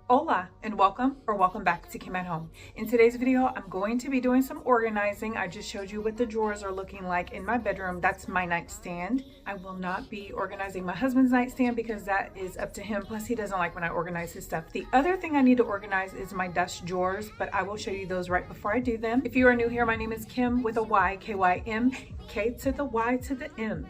Hola and welcome back to Kim at Home. In today's video, I'm going to be doing some organizing. I just showed you what the drawers are looking like in my bedroom. That's my nightstand. I will not be organizing my husband's nightstand because that is up to him. Plus, he doesn't like when I organize his stuff. The other thing I need to organize is my desk drawers, but I will show you those right before I do them. If you are new here, my name is Kim with a Y, K-Y-M, K to the Y to the M.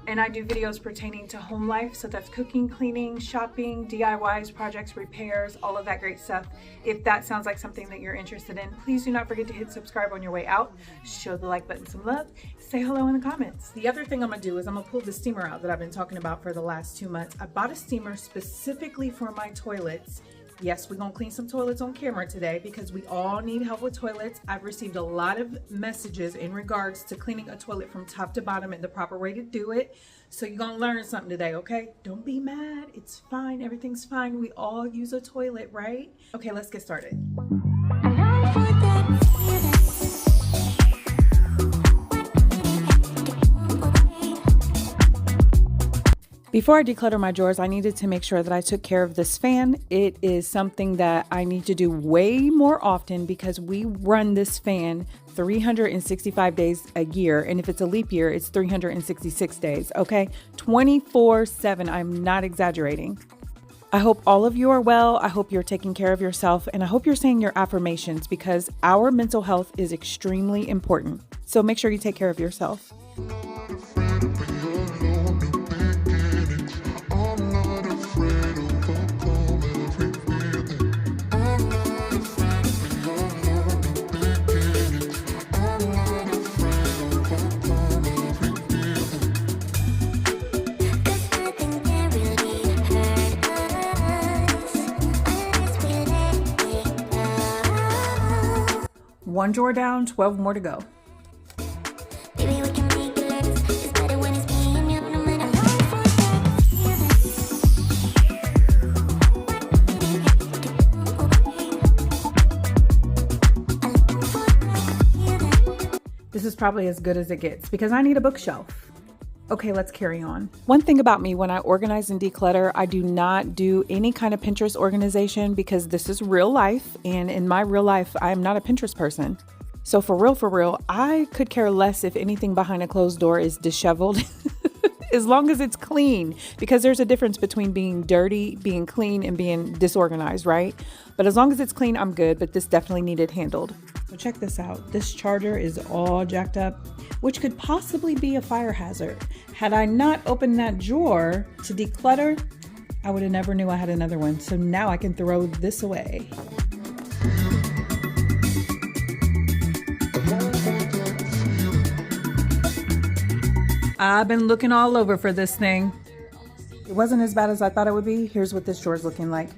And I do videos pertaining to home life. So that's cooking, cleaning, shopping, DIYs, projects, repairs, all of that great stuff. If that sounds like something that you're interested in, please do not forget to hit subscribe on your way out. Show the like button some love. Say hello in the comments. The other thing I'm gonna do is I'm gonna pull the steamer out that I've been talking about for the last 2 months. I bought a steamer specifically for my toilets. Yes, we're gonna clean some toilets on camera today because we all need help with toilets. I've received a lot of messages in regards to cleaning a toilet from top to bottom and the proper way to do it. So you're gonna learn something today, okay? Don't be mad, it's fine, everything's fine. We all use a toilet, right? Okay, let's get started. Before I declutter my drawers, I needed to make sure that I took care of this fan. It is something that I need to do way more often because we run this fan 365 days a year. And if it's a leap year, it's 366 days, okay? 24/7, I'm not exaggerating. I hope all of you are well. I hope you're taking care of yourself. And I hope you're saying your affirmations because our mental health is extremely important. So make sure you take care of yourself. One drawer down, 12 more to go. This is probably as good as it gets because I need a bookshelf. Okay, let's carry on. One thing about me, when I organize and declutter, I do not do any kind of Pinterest organization because this is real life. And in my real life, I am not a Pinterest person. So for real, I could care less if anything behind a closed door is disheveled as long as it's clean, because there's a difference between being dirty, being clean, and being disorganized, right? But as long as it's clean, I'm good, but this definitely needed handled. So check this out. This charger is all jacked up, which could possibly be a fire hazard. Had I not opened that drawer to declutter, I would have never knew I had another one. So now I can throw this away. I've been looking all over for this thing. It wasn't as bad as I thought it would be. Here's what this drawer's looking like.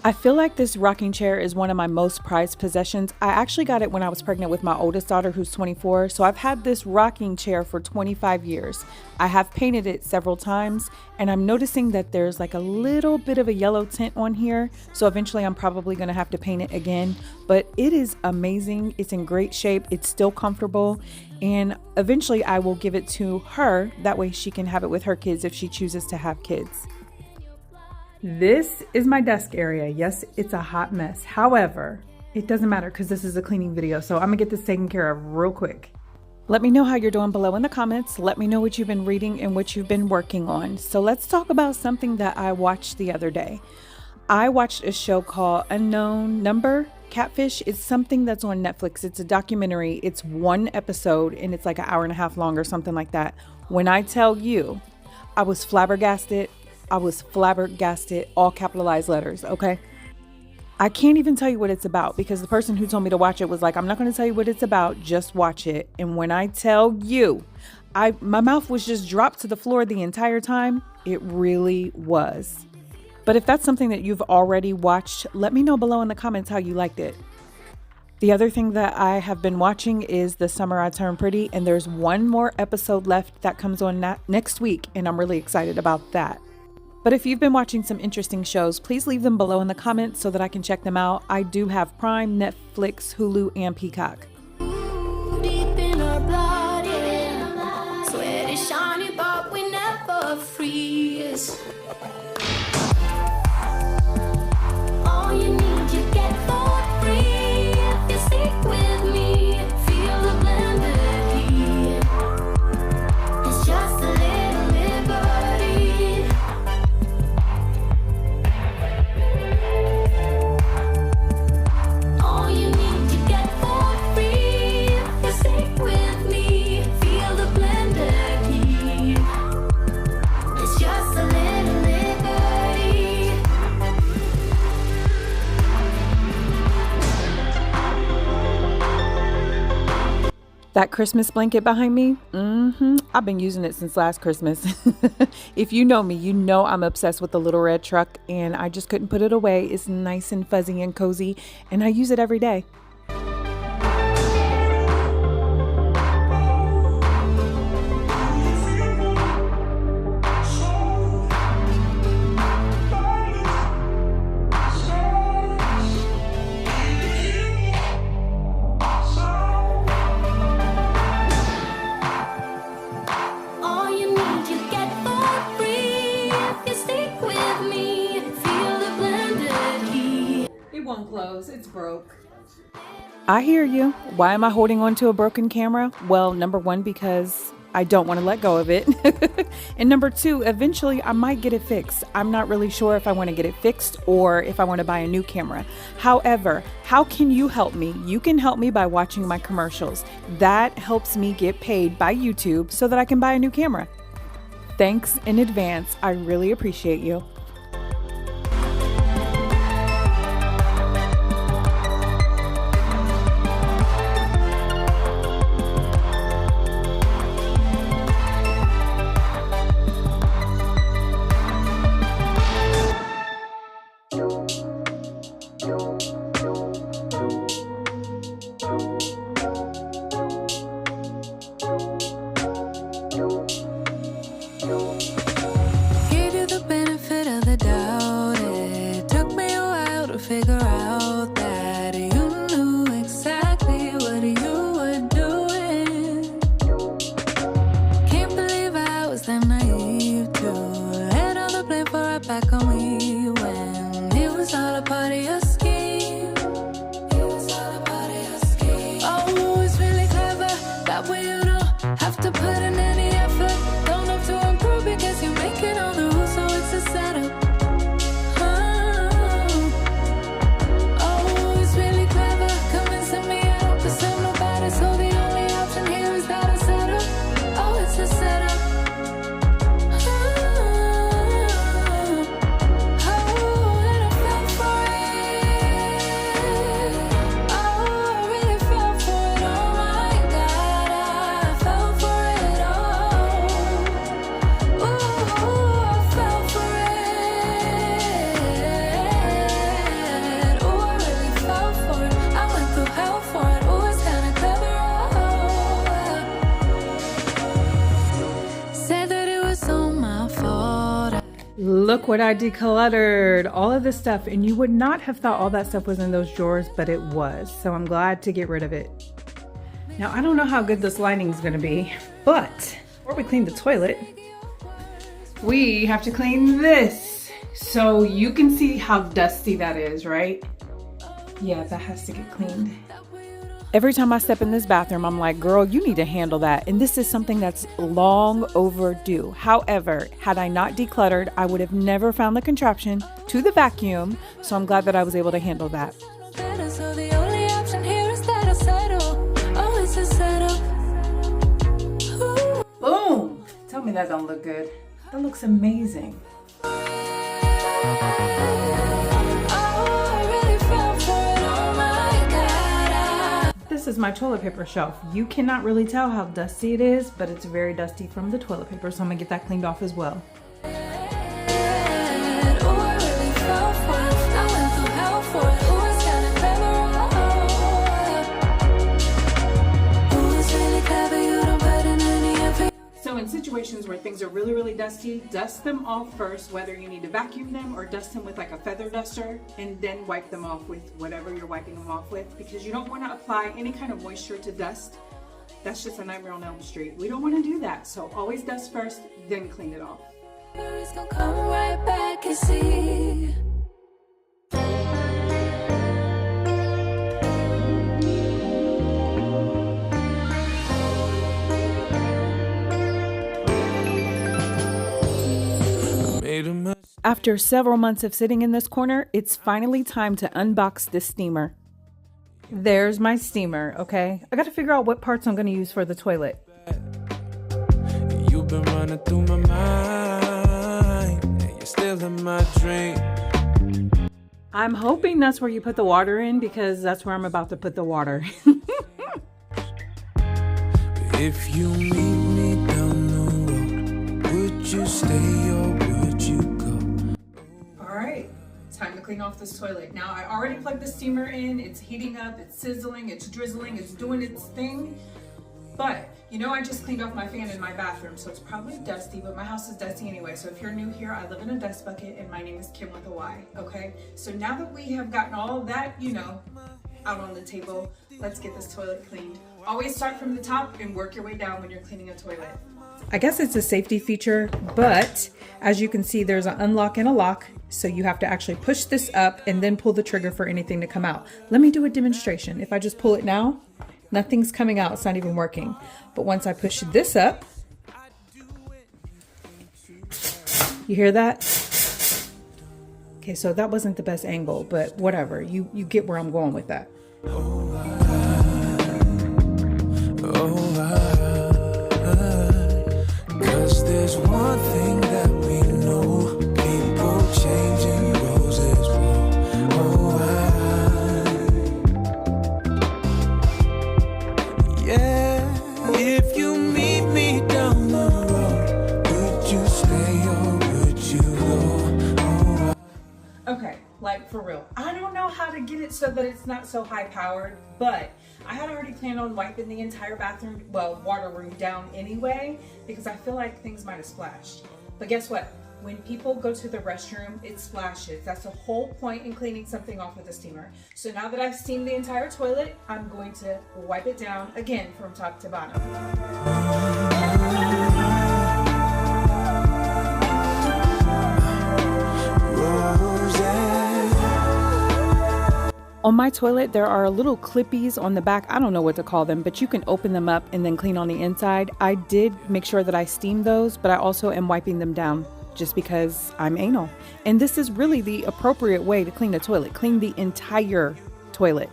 I feel like this rocking chair is one of my most prized possessions. I actually got it when I was pregnant with my oldest daughter, who's 24. So I've had this rocking chair for 25 years. I have painted it several times and I'm noticing that there's like a little bit of a yellow tint on here. So eventually I'm probably going to have to paint it again, but it is amazing. It's in great shape. It's still comfortable. And eventually I will give it to her. That way she can have it with her kids if she chooses to have kids. This is my desk area. Yes, it's a hot mess. However, it doesn't matter because this is a cleaning video. So I'm gonna get this taken care of real quick. Let me know how you're doing below in the comments. Let me know what you've been reading and what you've been working on. So let's talk about something that I watched the other day. I watched a show called Unknown Number Catfish. It's something that's on Netflix. It's a documentary. It's one episode and it's like an hour and a half long or something like that. When I tell you, I was flabbergasted. All capitalized letters, okay? I can't even tell you what it's about because the person who told me to watch it was like, I'm not going to tell you what it's about, just watch it. And when I tell you, my mouth was just dropped to the floor the entire time. It really was. But if that's something that you've already watched, let me know below in the comments how you liked it. The other thing that I have been watching is The Summer I Turned Pretty, and there's one more episode left that comes on next week, and I'm really excited about that. But if you've been watching some interesting shows, please leave them below in the comments so that I can check them out. I do have Prime, Netflix, Hulu, and Peacock. Deep in our blood, yeah. Sweat is shiny, but we never freeze. All you need, you get for free. If you stick with me, feel the blended heat. It's just a little liberty. All you need, you get for free. If you stick with me, feel the blended heat. It's just a little liberty. That Christmas blanket behind me, I've been using it since last Christmas. If you know me, you know I'm obsessed with the little red truck, and I just couldn't put it away. It's nice and fuzzy and cozy, and I use it every day. All you need, you get for free. If you stick with me, feel the blended heat. It won't close, it's broke. I hear you. Why am I holding on to a broken camera? Well, number one, because I don't want to let go of it. And number two, eventually I might get it fixed. I'm not really sure if I want to get it fixed or if I want to buy a new camera. However, how can you help me? You can help me by watching my commercials. That helps me get paid by YouTube so that I can buy a new camera. Thanks in advance. I really appreciate you. Gave you the benefit of the doubt. It took me a while to figure out that you knew exactly what you were doing. Can't believe I was that naive to let all the blame for right back on me when it was all a part of your scheme. It was all a part of your scheme. Oh, it's really clever that way you don't have to put in any effort. Don't have to improve because you're making all the rules, so it's a setup. Oh, it's really clever, convincing me I don't deserve nobody, so the only option here is that I settle. Oh, it's a setup. Oh, and I fell for it. Oh, I really fell for it. Oh my God, I fell for it. Oh, ooh, I fell for it. Ooh, I really fell for it. I went through hell for it. Ooh, it's kinda clever. Oh, said that it was all my fault. Look what I decluttered. All of this stuff, and you would not have thought all that stuff was in those drawers, but it was. So I'm glad to get rid of it. Now, I don't know how good this lighting is going to be, but before we clean the toilet, we have to clean this. So you can see how dusty that is, right? Yeah, that has to get cleaned. Every time I step in this bathroom, I'm like, girl, you need to handle that. And this is something that's long overdue. However, had I not decluttered, I would have never found the contraption to the vacuum. So I'm glad that I was able to handle that. So the only option here is that I settle. Oh, it's a setup. Ooh. Boom! Tell me that don't look good. That looks amazing. This is my toilet paper shelf. You cannot really tell how dusty it is, but it's very dusty from the toilet paper, so I'm gonna get that cleaned off as well. Oh, I really situations where things are really, really dusty, dust them off first, whether you need to vacuum them or dust them with like a feather duster, and then wipe them off with whatever you're wiping them off with, because you don't want to apply any kind of moisture to dust. That's just a nightmare on Elm Street. We don't want to do that. So always dust first, then clean it off. It's gonna come right back and see. After several months of sitting in this corner, it's finally time to unbox this steamer. There's my steamer, okay? I gotta figure out what parts I'm gonna use for the toilet. You've been running through my mind, and you're still in my dream. I'm hoping that's where you put the water in, because that's where I'm about to put the water. If you meet me down the road, would you stay or would you go? All right, time to clean off this toilet. Now, I already plugged the steamer in. It's heating up, it's sizzling, it's drizzling, it's doing its thing. But, you know, I just cleaned off my fan in my bathroom, so it's probably dusty, but my house is dusty anyway. So if you're new here, I live in a dust bucket, and my name is Kim with a Y, okay? So now that we have gotten all of that, you know, out on the table, let's get this toilet cleaned. Always start from the top and work your way down when you're cleaning a toilet. I guess it's a safety feature, but as you can see, there's an unlock and a lock. So you have to actually push this up and then pull the trigger for anything to come out. Let me do a demonstration. If I just pull it now, nothing's coming out. It's not even working. But once I push this up, you hear that? Okay, so that wasn't the best angle, but whatever. You get where I'm going with that. Cause there's one thing that we know, people changing, roses blow. Yeah, if you meet me down the road, would you stay or would you go? Okay, like for real. I don't know how to get it so that it's not so high powered, but I had already planned on wiping the entire bathroom, well, water room down anyway, because I feel like things might have splashed. But guess what? When people go to the restroom, it splashes. That's the whole point in cleaning something off with a steamer. So now that I've steamed the entire toilet, I'm going to wipe it down again from top to bottom. On my toilet, there are little clippies on the back. I don't know what to call them, but you can open them up and then clean on the inside. I did make sure that I steamed those, but I also am wiping them down just because I'm anal. And this is really the appropriate way to clean a toilet. Clean the entire toilet.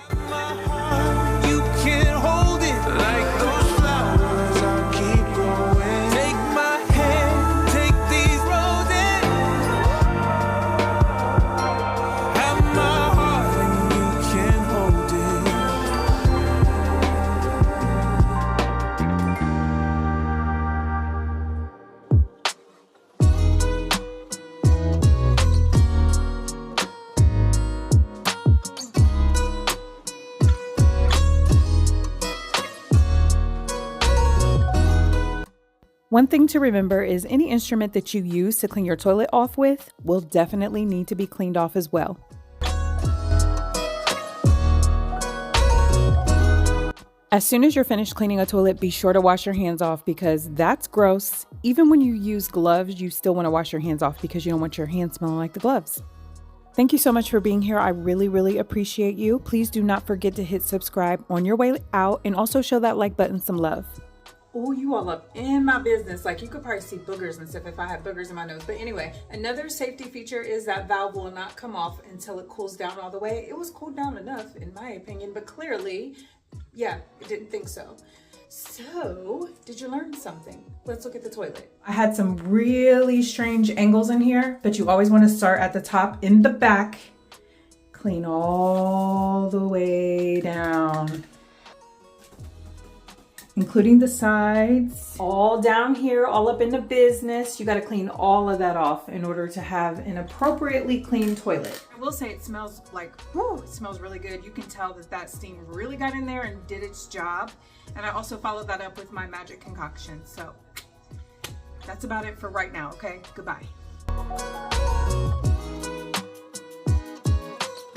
You can't hold it like those flowers. I'll keep going. Take my hand, take these roses. Have my heart and you can't hold One thing to remember is any instrument that you use to clean your toilet off with will definitely need to be cleaned off as well. As soon as you're finished cleaning a toilet, be sure to wash your hands off because that's gross. Even when you use gloves, you still want to wash your hands off because you don't want your hands smelling like the gloves. Thank you so much for being here. I really, really appreciate you. Please do not forget to hit subscribe on your way out and also show that like button some love. Oh, you all up in my business. Like you could probably see boogers and stuff if I had boogers in my nose. But anyway, another safety feature is that valve will not come off until it cools down all the way. It was cooled down enough in my opinion, but clearly, yeah, it didn't think so. So, did you learn something? Let's look at the toilet. I had some really strange angles in here, but you always want to start at the top in the back. Clean all the way down, including the sides, all down here, all up in the business. You got to clean all of that off in order to have an appropriately clean toilet. I will say it smells like, whoo, it smells really good. You can tell that that steam really got in there and did its job. And I also followed that up with my magic concoction. So That's about it for right now, okay? Goodbye.